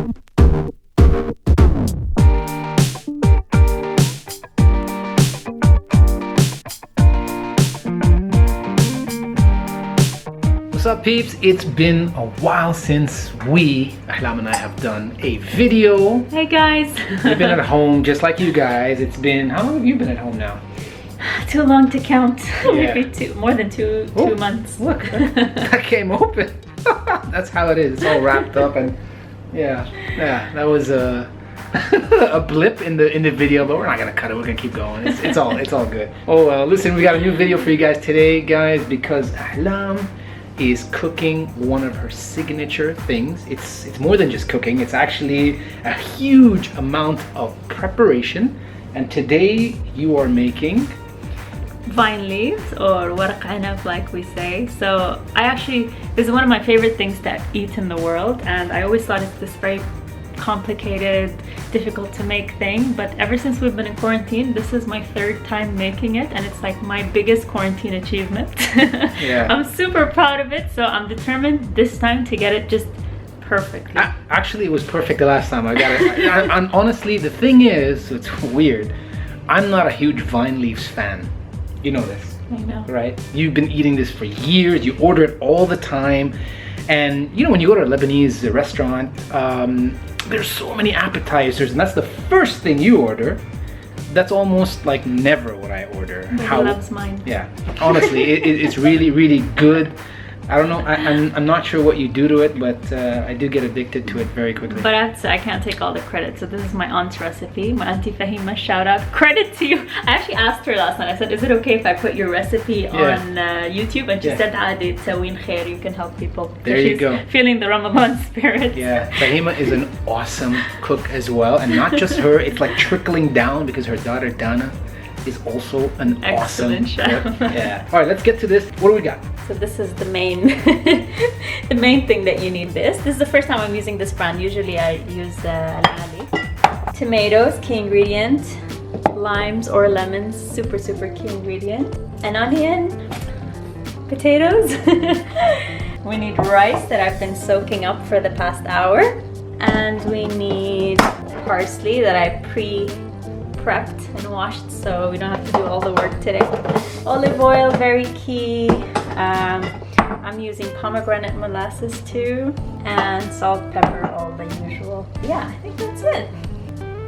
What's up, peeps? It's been a while since we, Ahlam and I, have done a video. Hey guys! We've been at home just like you guys. It's been, how long have you been at home now? Too long to count. Yeah. Maybe more than two months. Look, that came open. That's how it is. It's all wrapped up, and yeah, that was a blip in the video, but we're not gonna cut it. We're gonna keep going. It's all good. Oh well, listen, we got a new video for you guys today, guys, because Ahlam is cooking one of her signature things. It's more than just cooking. It's actually a huge amount of preparation. And today you are making Vine leaves, or waraq enab, like we say. So this is one of my favorite things to eat in the world, and I always thought it's this very complicated, difficult to make thing, but ever since we've been in quarantine, this is my third time making it, and it's like my biggest quarantine achievement. Yeah. I'm super proud of it, so I'm determined this time to get it just perfectly. Actually, it was perfect the last time I got it. And honestly, the thing is, it's weird, I'm not a huge vine leaves fan. You know this. I know. Right? You've been eating this for years, you order it all the time, and you know, when you go to a Lebanese restaurant, there's so many appetizers, and that's the first thing you order. That's almost like never what I order. He loves mine. Yeah, honestly, it's really, really good. I don't know, I'm not sure what you do to it, but I do get addicted to it very quickly. But I can't take all the credit. So this is my aunt's recipe. My auntie Fahima, shout out. Credit to you. I actually asked her last night. I said, is it okay if I put your recipe on YouTube? And she said, "Adi, tsawin khair, you can help people." There you go. Feeling the Ramadan spirit. Yeah, Fahima is an awesome cook as well. And not just her, it's like trickling down because her daughter Dana is also an excellent chef. Yeah. All right, let's get to this. What do we got? So this is the main the main thing that you need. This is the first time I'm using this brand. Usually I use Ali. Tomatoes, key ingredient. Limes or lemons, super key ingredient. An onion. Potatoes. We need rice that I've been soaking up for the past hour. And we need parsley that I prepped and washed, so we don't have to do all the work today. Olive oil, very key. I'm using pomegranate molasses too, and salt, pepper, all the usual. Yeah, I think that's it.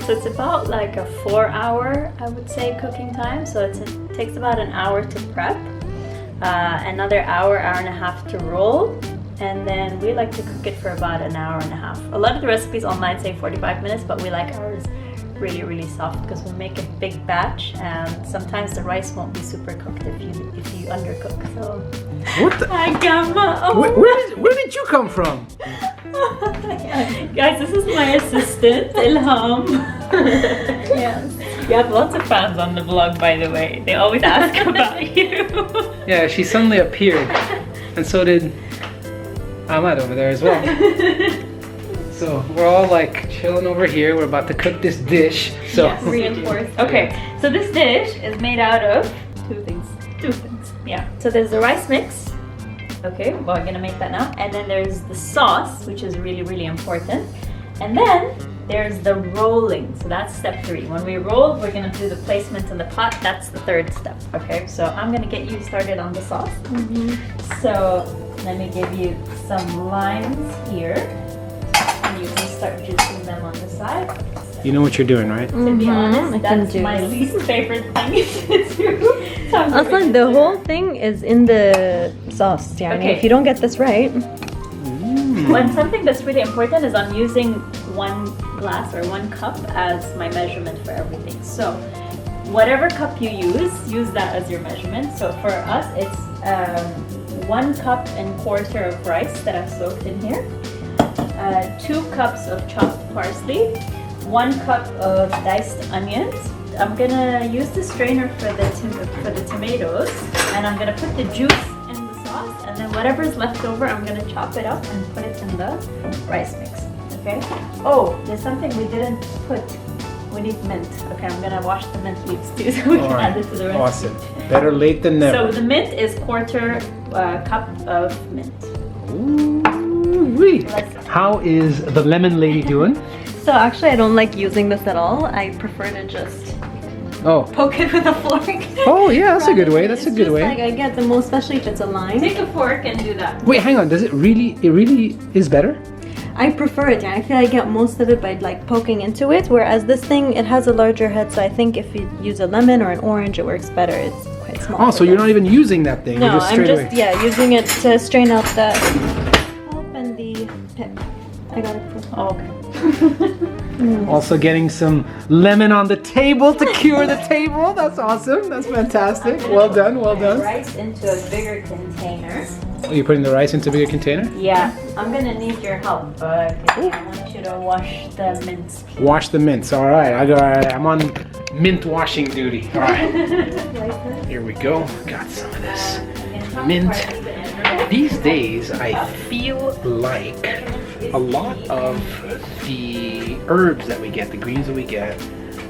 So it's about like a 4-hour, I would say, cooking time. So it takes about an hour to prep, another hour and a half to roll, and then we like to cook it for about an hour and a half. A lot of the recipes online say 45 minutes, but we like ours really soft because we make a big batch, and sometimes the rice won't be super cooked if you undercook. So what the? Where did you come from? Guys, this is my assistant Ilham. Yes, you have lots of fans on the vlog, by the way. They always ask about you. Yeah, she suddenly appeared, and so did Ahmad over there as well. So we're all like chilling over here. We're about to cook this dish. So yes, reinforced. Okay, so this dish is made out of two things. Yeah. So there's the rice mix. Okay, well, we're gonna make that now. And then there's the sauce, which is really important. And then there's the rolling. So that's step 3. When we roll, we're gonna do the placement in the pot. That's the 3rd step. Okay, so I'm gonna get you started on the sauce. So let me give you some limes here. You can start juicing them on the side. You know what you're doing, right? To be honest, that's my least favorite thing to do. Also, the whole thing is in the sauce. Yeah, okay. If you don't get this right. When something that's really important is I'm using 1 glass or 1 cup as my measurement for everything. So whatever cup you use that as your measurement. So for us, it's 1 cup and quarter of rice that I've soaked in here. 2 cups of chopped parsley, 1 cup of diced onions. I'm gonna use the strainer for the tomatoes, and I'm gonna put the juice in the sauce, and then whatever's left over, I'm gonna chop it up and put it in the rice mix. Okay. Oh, there's something we didn't put. We need mint. Okay, I'm gonna wash the mint leaves too, so we can add it to the recipe. Awesome. Better late than never. So the mint is 1/4 cup of mint. Ooh. Woo-wee. How is the lemon lady doing? So actually, I don't like using this at all. I prefer to just poke it with a fork. Oh yeah, that's a good way. That's a good way. Like I get the most, especially if it's a lime. Take a fork and do that. Wait, hang on. Does it really is better? I prefer it. I feel I get most of it by like poking into it. Whereas this thing, it has a larger head, so I think if you use a lemon or an orange, it works better. It's quite small. Oh, so you're not even using that thing? No, you're just I'm just away. using it to strain out the pulp and the pip. I got it. Oh, okay. Also getting some lemon on the table to cure the table. That's awesome. That's fantastic. Well done, well done. Rice into a bigger container. Oh, you're putting the rice into a bigger container? Yeah, I'm gonna need your help. I want you to wash the mince. Wash the mince. All right, I'm on mint washing duty. All right. Here we go. Got some of this mint. These days, I feel like a lot of the herbs that we get, the greens that we get,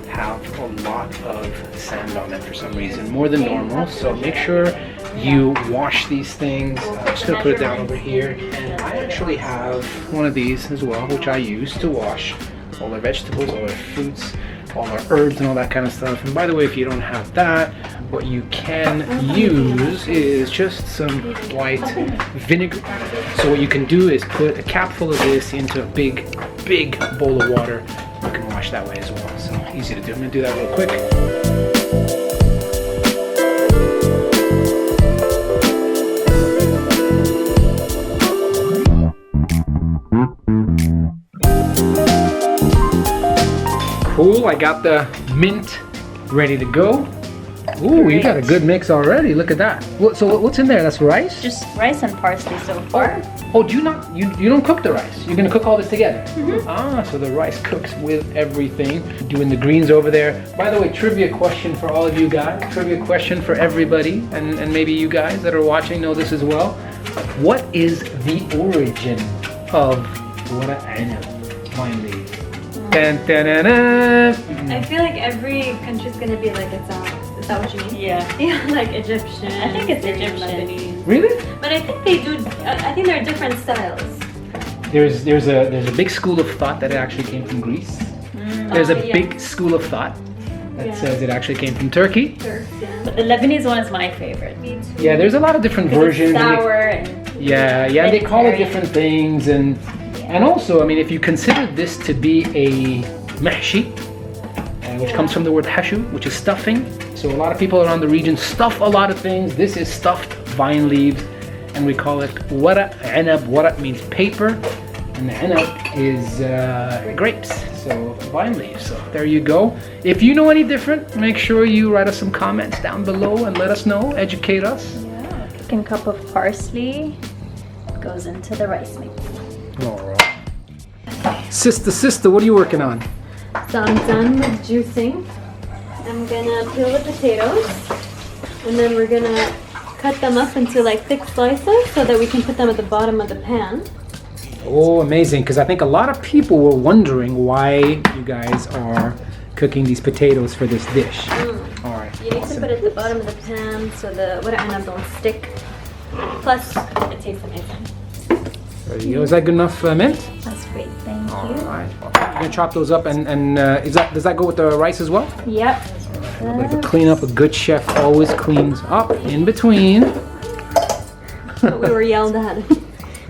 have a lot of sand on them for some reason, more than normal. So make sure you wash these things. I'm just gonna put it down over here. And I actually have one of these as well, which I use to wash all our vegetables, all our fruits, all our herbs and all that kind of stuff. And by the way, if you don't have that, what you can use is just some white vinegar. So what you can do is put a capful of this into a big bowl of water. You can wash that way as well. So easy to do. I'm gonna do that real quick. Cool, I got the mint ready to go. Ooh, you got a good mix already. Look at that. So what's in there? That's rice? Just rice and parsley so far. Oh, do you not? You don't cook the rice. You're gonna cook all this together. Ah, so the rice cooks with everything. Doing the greens over there. By the way, trivia question for all of you guys. Trivia question for everybody, and maybe you guys that are watching know this as well. What is the origin of waraq enab vine leaf? Dun, dun, dun, dun. I feel like every country's gonna be like its own. Is that what you mean? Yeah. Yeah, like Egyptian. I think it's Egyptian. Lebanese. Really? But I think they do. I think there are different styles. There's a big school of thought that it actually came from Greece. There's a big school of thought that says it actually came from Turkey. But the Lebanese one is my favorite. Me too. Yeah, there's a lot of different versions. It's sour and yeah, they call it different things, and also, I mean, if you consider this to be a mahshi, which comes from the word hashu, which is stuffing. So a lot of people around the region stuff a lot of things. This is stuffed vine leaves, and we call it waraq enab. Waraq means paper, and the enab is grapes, so vine leaves. So there you go. If you know any different, make sure you write us some comments down below and let us know, educate us. yeah, a cooking cup of parsley goes into the rice mix. All right. Sister, what are you working on? So I'm done with juicing. I'm gonna peel the potatoes, and then we're gonna cut them up into like thick slices so that we can put them at the bottom of the pan. Oh, amazing, because I think a lot of people were wondering why you guys are cooking these potatoes for this dish. All right. You need to put it at the bottom of the pan so the waraq enab don't stick. Plus, it tastes amazing. There you go. Is that good enough mint? That's great, thank All you. right. You're gonna chop those up, and does that go with the rice as well? Yep. Like a clean up. A good chef always cleans up in between. But we were yelled at.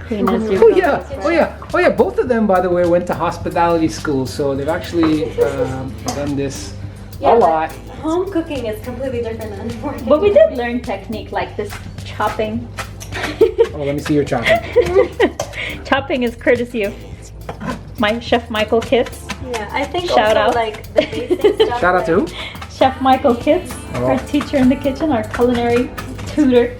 Clean as you Oh go. yeah. Both of them, by the way, went to hospitality school, so they've actually done this a lot. Home cooking is completely different than working. But we did learn technique like this chopping. Oh, let me see your chopping. Chopping is courtesy of my Chef Michael Kitts. Yeah, I think Shout also out. like the basic stuff. Shout out to who? Chef Michael Kitts, Oh. our teacher in the kitchen, our culinary tutor.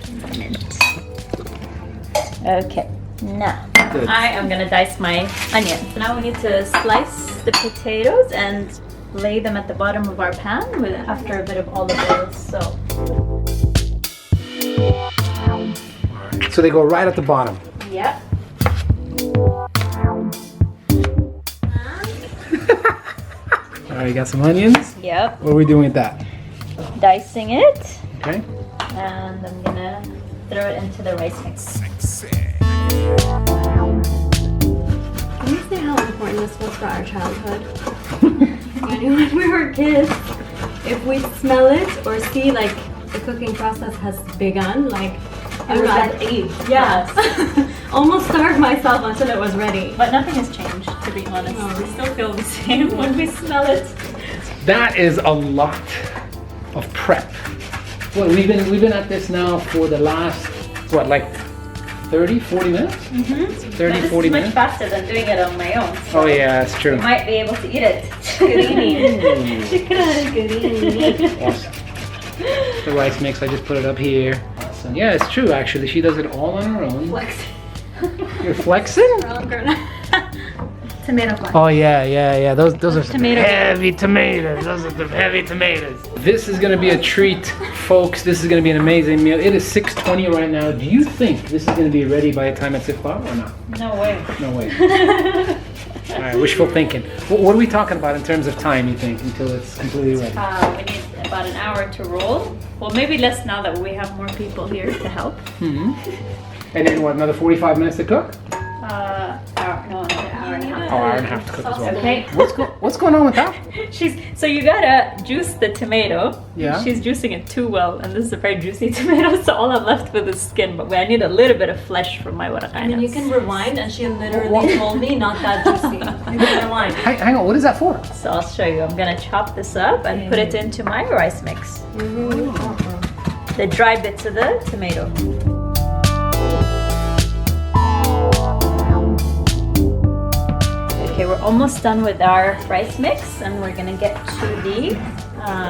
Okay, now Good. I am gonna dice my onions. Now we need to slice the potatoes and lay them at the bottom of our pan with after a bit of olive oil. So they go right at the bottom. Yep. All right, you got some onions. Yep. What are we doing with that? Dicing it, Okay. and I'm gonna throw it into the rice mix. important this was for our childhood. When we were kids, if we smell it or see like the cooking process has begun, like It was at age. Yes. Almost starved myself until it was ready. But nothing has changed, to be honest. No. We still feel the same when we smell it. That is a lot of prep. Well, we've been at this now for the last, what, like 30, 40 minutes? Mm-hmm. 30, 40 much minutes? faster than doing it on my own. So Oh yeah, that's true. you might be able to eat it. Awesome. The rice mix, I just put it up here. Awesome. Yeah, it's true actually. She does it all on her own. You're flexing? Tomato flex. Oh yeah. Those are some Tomato. heavy tomatoes. Those are some heavy tomatoes. This is gonna be a treat, folks. This is gonna be an amazing meal. It is 6:20 right now. Do you think this is gonna be ready by the time it's iftar or not? No way. No way. All right, wishful thinking. What are we talking about in terms of time, you think, until it's completely ready? We need about an hour to roll. Well, maybe less now that we have more people here to help. Mm-hmm. And then what, another 45 minutes to cook? An hour and a half. Oh, hour and a half to cook as well. Okay. What's going on with that? So you gotta juice the tomato. Yeah. She's juicing it too well, and this is a very juicy tomato, so all I'm left with is skin. But I need a little bit of flesh for my waraq. I mean, you can rewind, and she literally told me not that juicy. You can rewind. Hang on, what is that for? So I'll show you. I'm gonna chop this up and put it into my rice mix. The dry bits of the tomato. Okay, we're almost done with our rice mix, and we're gonna get to the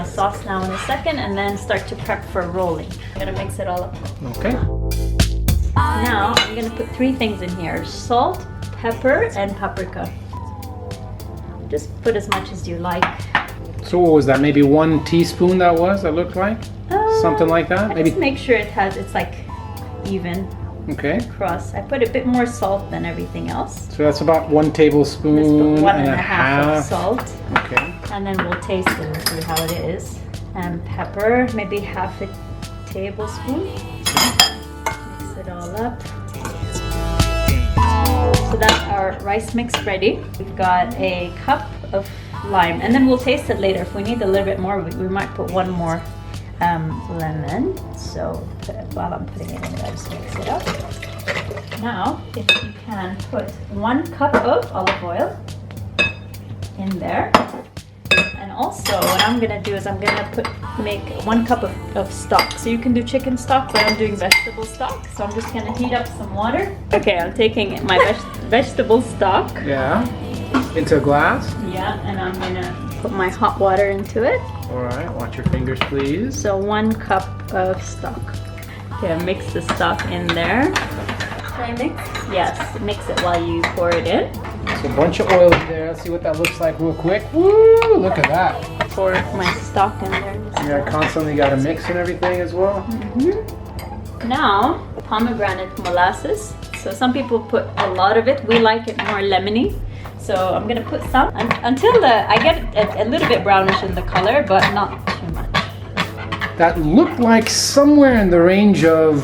sauce now in a second, and then start to prep for rolling. I'm gonna mix it all up. Okay. Now I'm gonna put 3 things in here: salt, pepper, and paprika. Just put as much as you like. So what was that? Maybe 1 teaspoon that looked like? Something like that? I Maybe. just make sure it's like even Okay. across. I put a bit more salt than everything else. So that's about 1 tablespoon Just put one and and a half of salt. Okay. And then we'll taste it and see how it is. And pepper, maybe half a tablespoon. Mix it all up. So that's our rice mix ready. We've got a cup of lime, and then we'll taste it later. If we need a little bit more, we might put 1 more lemon. So while I'm putting it in, I'll just mix it up. Now, if you can put 1 cup of olive oil in there. And also what I'm gonna do is I'm gonna make 1 cup of stock. So you can do chicken stock, but I'm doing vegetable stock. So I'm just gonna heat up some water. Okay, I'm taking my vegetable stock. Yeah. Into a glass. Yeah, and I'm gonna put my hot water into it. All right. Watch your fingers, please. So 1 cup of stock. Okay, I mix the stock in there. Can I mix? Yes, mix it while you pour it in. So a bunch of oil in there. Let's see what that looks like real quick. Woo! Look at that. Pour my stock in there. You constantly got to mix and everything as well. Now, pomegranate molasses. So some people put a lot of it. We like it more lemony. So I'm gonna put some until I get it a little bit brownish in the color, but not too much. That looked like somewhere in the range of,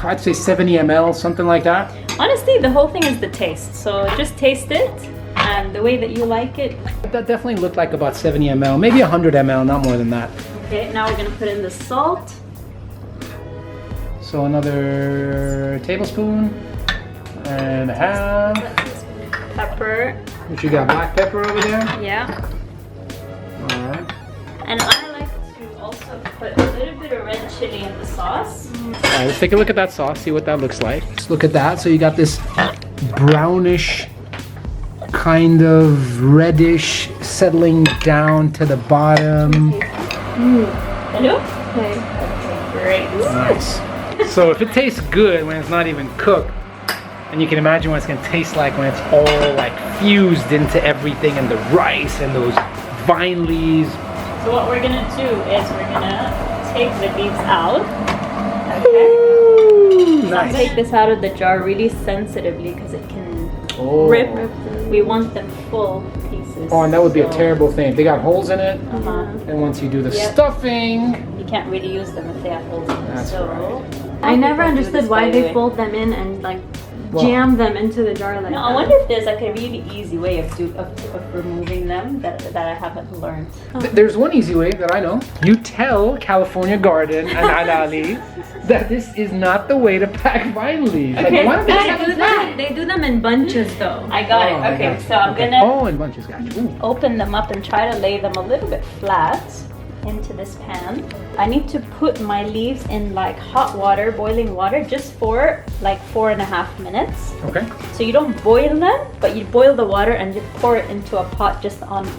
I'd say 70 ml, something like that. Honestly, the whole thing is the taste. So just taste it and the way that you like it. That definitely looked like about 70 ml, maybe 100 ml, not more than that. Okay, now we're gonna put in the salt. So another tablespoon and a half. Pepper. What you got, black pepper over there? Yeah. All right. And I like to also put a little bit of red chili in the sauce. All right, let's take a look at that sauce, see what that looks like. Let's look at that. So you got this brownish, kind of reddish, settling down to the bottom. Hello? Okay. Great. Nice. So if it tastes good when it's not even cooked, and you can imagine what it's gonna taste like when it's all like fused into everything, and the rice and those vine leaves. So what we're gonna do is we're gonna take the leaves out. Okay. Ooh, So nice. take this out of the jar really sensitively because it can Oh. rip. We want them full pieces. Oh, and that would be a So, terrible thing. If they got holes in it, and once you do the Yep. stuffing, You can't really use them if they have holes in them. That's so right. I never people do understood this why by they the way. fold them in and like jam them into the jar like No, that. I wonder if there's like a really easy way of removing them that I haven't learned. There's one easy way that I know. You tell California Garden and Alali that this is not the way to pack vine leaves. Okay. Like, They do them in bunches though. I got Oh, I it. Okay, got you. so I'm Okay. gonna Oh, in bunches, gotcha. Ooh. open them up and try to lay them a little bit flat into this pan. I need to put my leaves in like hot water, boiling water, just for like 4.5 minutes. Okay. So you don't boil them, but you boil the water and you pour it into a pot just on the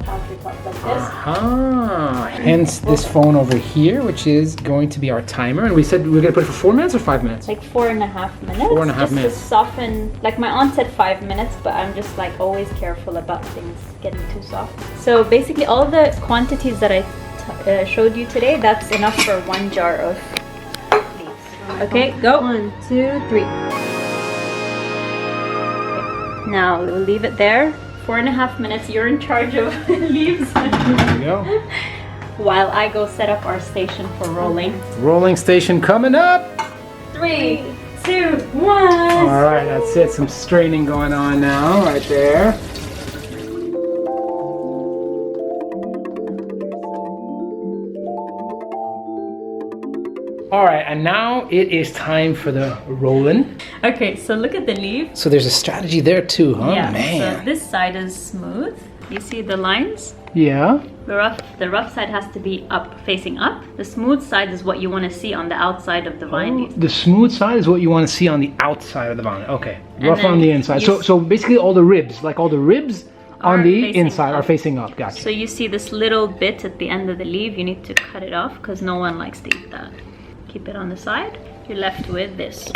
countertop like this. Hence this phone over here, which is going to be our timer. And we said we were going to put it for 4 minutes or 5 minutes? Like 4.5 minutes. 4.5 just minutes. to soften. Like my aunt said 5 minutes, but I'm just like always careful about things getting too soft. So basically all the quantities that I showed you today, that's enough for 1 jar of leaves. Okay, go. 1, 2, 3. Now we'll leave it there. 4.5 minutes. You're in charge of leaves. There we go. While I go set up our station for rolling. Rolling station coming up. 3, 2, 1. All right, that's it. Some straining going on now, right there. All right, and now it is time for the rolling. Okay, so look at the leaf. So there's a strategy there too, huh? Yeah. Man. So this side is smooth. You see the lines? Yeah. The rough side has to be up, facing up. The smooth side is what you want to see on the outside of the vine leaf. The smooth side is what you want to see on the outside of the vine. Okay. And Rough then on the inside. you So basically all the ribs, like all the ribs on Are the facing inside are up. facing up. Gotcha. So you see this little bit at the end of the leaf, you need to cut it off because no one likes to eat that. Keep it on the side. You're left with this.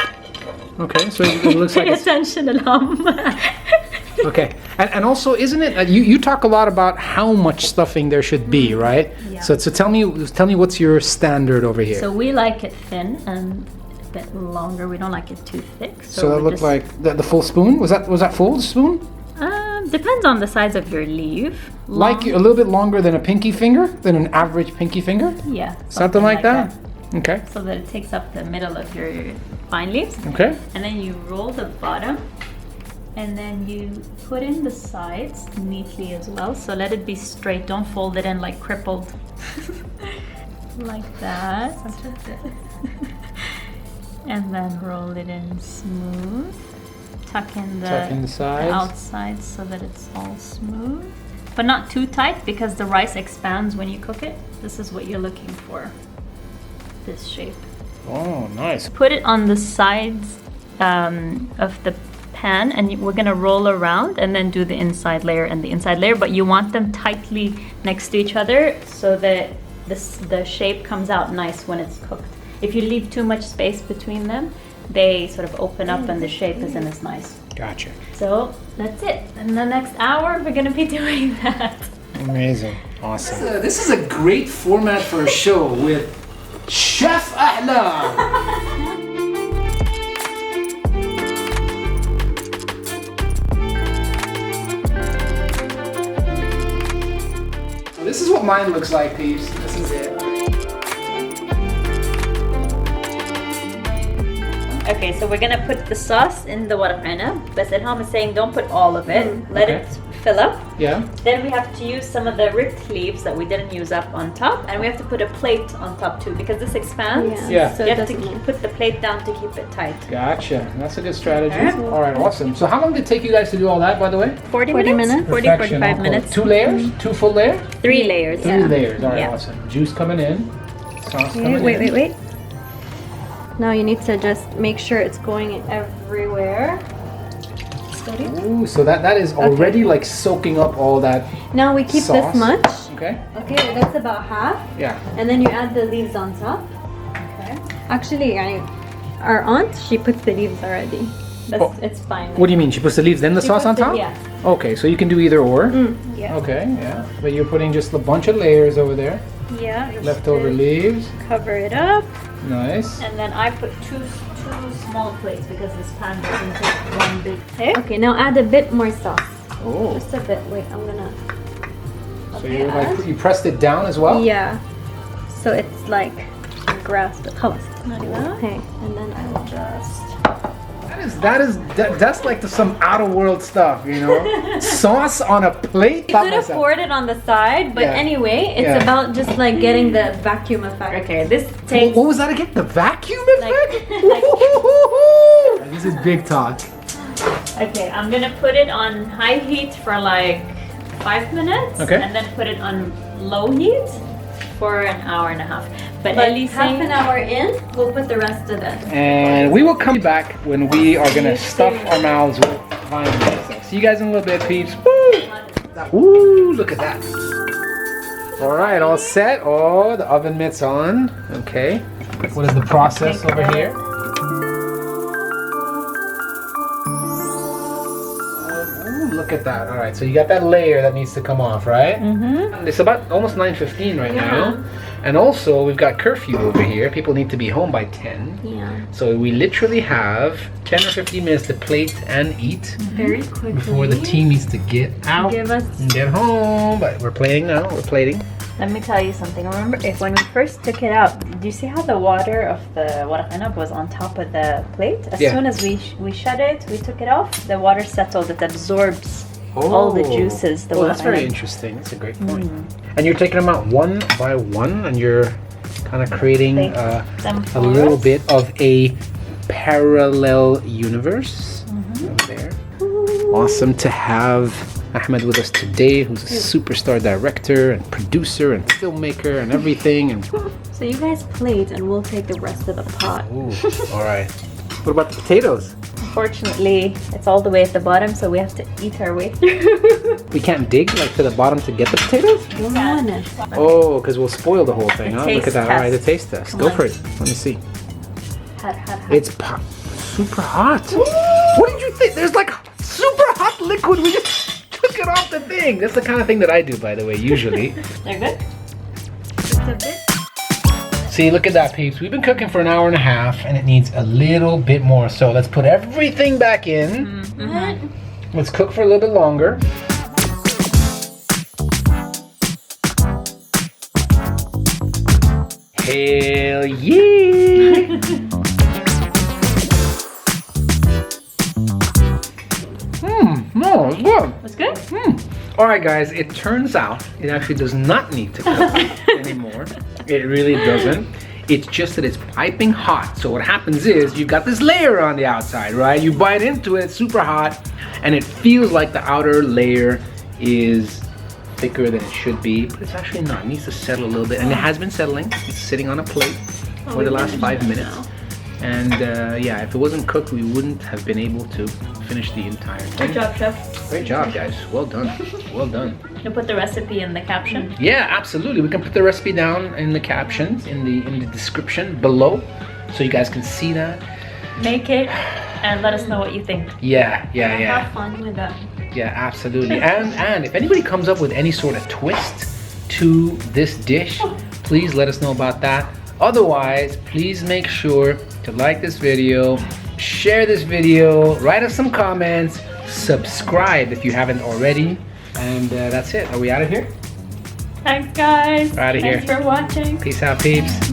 Okay, so it looks like Pay it's... attention, Ahlam. Okay, and also, isn't it? You talk a lot about how much stuffing there should be, right? Yeah. So tell me what's your standard over here. So we like it thin and a bit longer. We don't like it too thick. So that we looked just- like the full spoon. Was that full spoon? Depends on the size of your leaf. Like a little bit longer than a pinky finger, than an average pinky finger. Yeah. Something like that. Okay. So that it takes up the middle of your vine leaves. Okay. And then you roll the bottom. And then you put in the sides neatly as well. So let it be straight. Don't fold it in like crippled. Like that. And then roll it in smooth. Tuck in the sides. outside so that it's all smooth. But not too tight because the rice expands when you cook it. This is what you're looking for. This shape. Oh, nice. Put it on the sides of the pan and we're gonna roll around and then do the inside layer and the inside layer, but you want them tightly next to each other so that the shape comes out nice when it's cooked. If you leave too much space between them, they sort of open up and the shape isn't as nice. Gotcha. So that's it. In the next hour, we're gonna be doing that. Amazing. Awesome. This is a great format for a show with Chef Ahlam. So this is what mine looks like, peeps. This is it. Okay, so we're gonna put the sauce in the waraq enab. But Ahlam is saying don't put all of it. Let Okay. it fill up. Yeah. Then we have to use some of the ripped leaves that we didn't use up on top, and we have to put a plate on top too because this expands. Yeah. So You it have to doesn't put the plate down to keep it tight. Gotcha. That's a good strategy. Alright. All right, awesome. So how long did it take you guys to do all that, by the way? 40 40 minutes? minutes. 40, Perfection. 45 I'll call it. minutes. 2 layers? 2 full layers? 3 layers. 3 layers. All right, Yeah. awesome. Juice coming in. Sauce coming in. Wait. Now you need to just make sure it's going everywhere. Ooh, so that is already like soaking up all that. Now we keep Sauce. this much. Okay. Okay, that's about half. Yeah. And then you add the leaves on top. Okay. Actually, our aunt, she puts the leaves already. Oh. It's fine. What do you mean? She puts the leaves, then the She sauce on puts top? it- Yeah. Okay, so you can do either or. Yeah. Okay, yeah. But you're putting just a bunch of layers over there. Yeah. just Leftover to leaves. Cover it up. Nice. And then I put two small plates because this pan doesn't take one big thing. Okay, now add a bit more sauce. Oh. Just a bit. Wait, I'm gonna. So you like you pressed it down as well? Yeah. So it's like grasp it. خلاص. Like that. Okay, and then I will just. That that's like some out of world stuff, you know. Sauce on a plate. You could have poured it on the side, but anyway, it's about just like getting the vacuum effect. Okay, this takes. What was that again? The vacuum effect? This is big talk. Okay, I'm gonna put it on high heat for like 5 minutes. Okay. And then put it on low heat for an hour and a half. But half an hour in, we'll put the rest of it. And we will come back when we are gonna stuff our mouths with vine stuff. See you guys in a little bit, peeps. Woo! Woo! Look at that. All right, all set. Oh, the oven mitt's on. Okay. What is the process over here? Look at that. All right, so you got that layer that needs to come off, right? Mm-hmm. It's about almost 9:15 right now. And also, we've got curfew over here. People need to be home by 10. Yeah. So we literally have 10 or 15 minutes to plate and eat Very quickly. before the team needs to get out and get home. But we're plating now. We're plating. Let me tell you something. Remember, when we first took it out, do you see how the water of the waraq enab was on top of the plate? As soon as we shut it, we took it off, the water settled. It absorbs all the juices. That's very interesting. That's a great point. And you're taking them out one by one, and you're kind of creating a little bit of a parallel universe over there. Awesome to have Ahmed with us today, who's a superstar director and producer and filmmaker and everything. And so you guys plate, and we'll take the rest of the pot. ooh, all right. What about the potatoes? Unfortunately, it's all the way at the bottom, so we have to eat our way through. We can't dig like to the bottom to get the potatoes? Oh, because we'll spoil the whole thing. Huh? Look at that. All right, the taste test. Go for it. Let me see. Hot. It's super hot. What did you think? There's like super hot liquid. We just took it off the thing. That's the kind of thing that I do, by the way, usually. They're good? Just a bit. See, look at that, peeps. We've been cooking for an hour and a half, and it needs a little bit more. So let's put everything back in. Let's cook for a little bit longer. Hell yeah! No, it's good. That's good? All right, guys, it turns out it actually does not need to cook anymore. It really doesn't. It's just that it's piping hot. So what happens is you've got this layer on the outside, right? You bite into it, it's super hot, and it feels like the outer layer is thicker than it should be, but it's actually not. It needs to settle a little bit, and it has been settling. It's sitting on a plate for the last 5 minutes. And yeah, if it wasn't cooked, we wouldn't have been able to finish the entire thing. Good job, chef. Great job, guys. Well done. Well done. You'll put the recipe in the caption? Yeah, absolutely. We can put the recipe down in the caption, in the description below, so you guys can see that. Make it and let us know what you think. Yeah. Have fun with that. Yeah, absolutely. And if anybody comes up with any sort of twist to this dish, please let us know about that. Otherwise, please make sure to like this video, share this video, write us some comments, subscribe if you haven't already, and that's it. Are we out of here? Thanks, guys. We're out of here. Thanks for watching. Peace out, peeps.